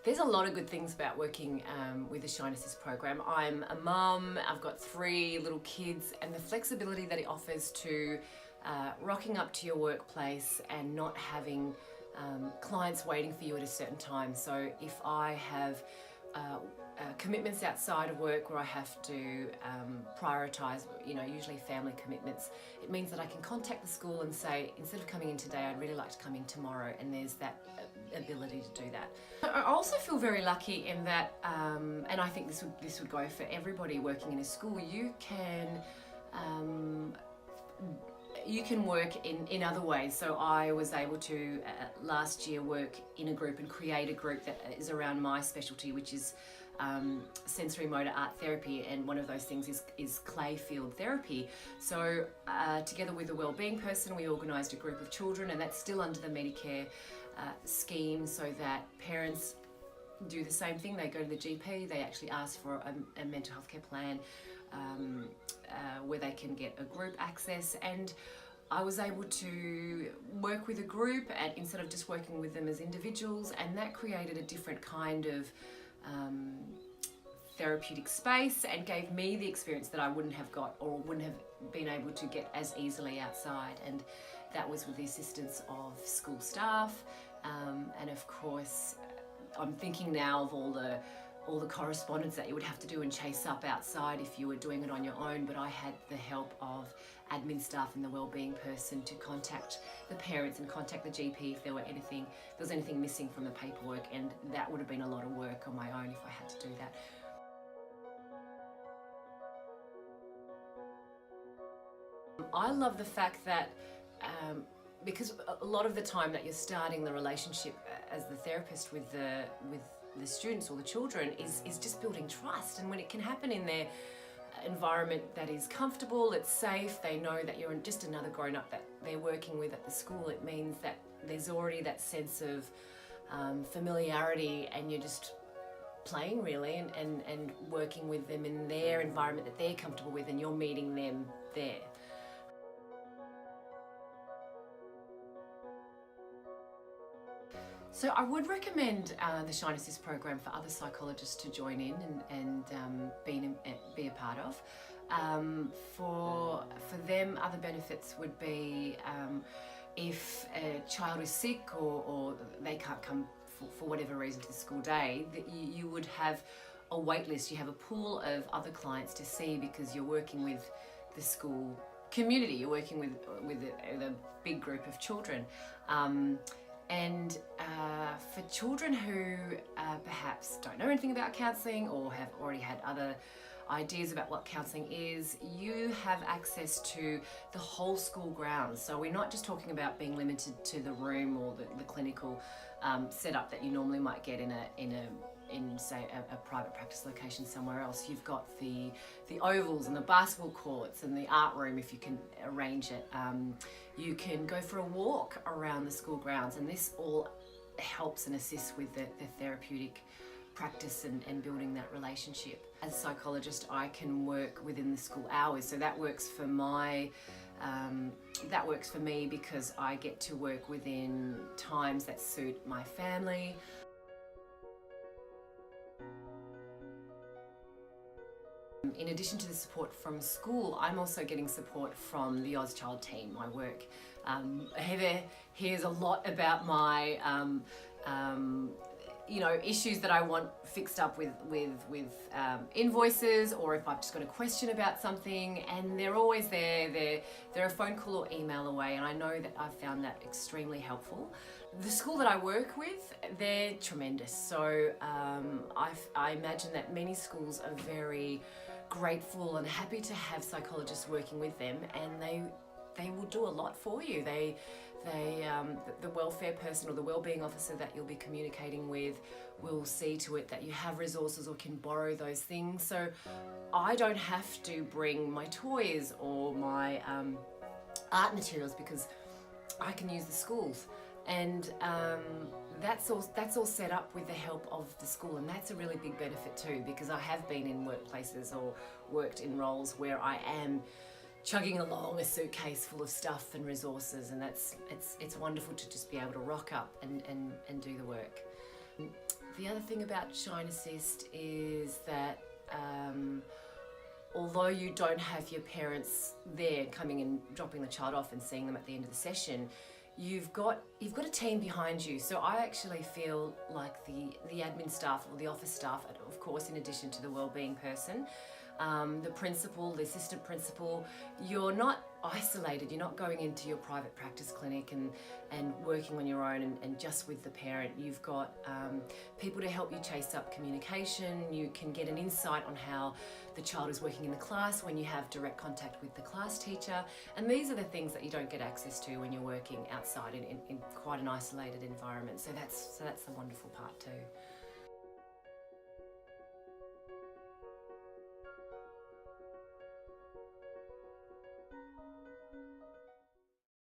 There's a lot of good things about working with the Shine Assist program. I'm a mum, I've got 3 little kids, and the flexibility that it offers to rocking up to your workplace and not having clients waiting for you at a certain time. So if I have commitments outside of work where I have to prioritise, usually family commitments, it means that I can contact the school and say, instead of coming in today, I'd really like to come in tomorrow, and there's that ability to do that. I also feel very lucky in that, and I think this would go for everybody working in a school, you can work in other ways. So I was able to last year work in a group and create a group that is around my specialty, which is sensory motor art therapy, and one of those things is clay field therapy. So together with a wellbeing person, we organised a group of children, and that's still under the Medicare scheme, so that parents do the same thing. They go to the GP, they actually ask for a mental health care plan where they can get a group access, and I was able to work with a group instead of just working with them as individuals, and that created a different kind of therapeutic space and gave me the experience that I wouldn't have got or wouldn't have been able to get as easily outside, and that was with the assistance of school staff, and of course I'm thinking now of all the correspondence that you would have to do and chase up outside if you were doing it on your own, but I had the help of admin staff and the wellbeing person to contact the parents and contact the GP if there was anything missing from the paperwork, and that would have been a lot of work on my own if I had to do that. I love the fact that because a lot of the time that you're starting the relationship as the therapist with the students or the children is just building trust, and when it can happen in their environment that is comfortable, it's safe, they know that you're just another grown-up that they're working with at the school, it means that there's already that sense of familiarity, and you're just playing really and working with them in their environment that they're comfortable with, and you're meeting them there. So I would recommend the Shine Assist program for other psychologists to join in and be a part of. For them, other benefits would be if a child is sick or they can't come for whatever reason to the school day, that you would have a wait list. You have a pool of other clients to see because you're working with the school community. You're working with a big group of children. And for children who perhaps don't know anything about counselling or have already had other ideas about what counselling is, you have access to the whole school grounds. So we're not just talking about being limited to the room or the clinical setup that you normally might get in say a private practice location somewhere else. You've got the ovals and the basketball courts and the art room if you can arrange it. You can go for a walk around the school grounds, and this all helps and assists with the therapeutic practice and building that relationship. As a psychologist, I can work within the school hours, so that works for me because I get to work within times that suit my family. In addition to the support from school, I'm also getting support from the OzChild team. My work, Heather hears a lot about my issues that I want fixed up with invoices, or if I've just got a question about something, and they're always there. They're a phone call or email away, and I know that I've found that extremely helpful. The school that I work with, they're tremendous. So I imagine that many schools are very grateful and happy to have psychologists working with them, and they will do a lot for you. The welfare person or the wellbeing officer that you'll be communicating with will see to it that you have resources or can borrow those things. So I don't have to bring my toys or my art materials because I can use the schools. And that's all set up with the help of the school, and that's a really big benefit too, because I have been in workplaces or worked in roles where I am chugging along a suitcase full of stuff and resources, and it's wonderful to just be able to rock up and do the work. The other thing about Shine Assist is that although you don't have your parents there coming and dropping the child off and seeing them at the end of the session, you've got a team behind you. So I actually feel like the admin staff or the office staff, of course, in addition to the wellbeing person, the principal, the assistant principal, you're not isolated. You're not going into your private practice clinic and working on your own and just with the parent. You've got people to help you chase up communication. You can get an insight on how the child is working in the class when you have direct contact with the class teacher. And these are the things that you don't get access to when you're working outside in quite an isolated environment. So that's the wonderful part too.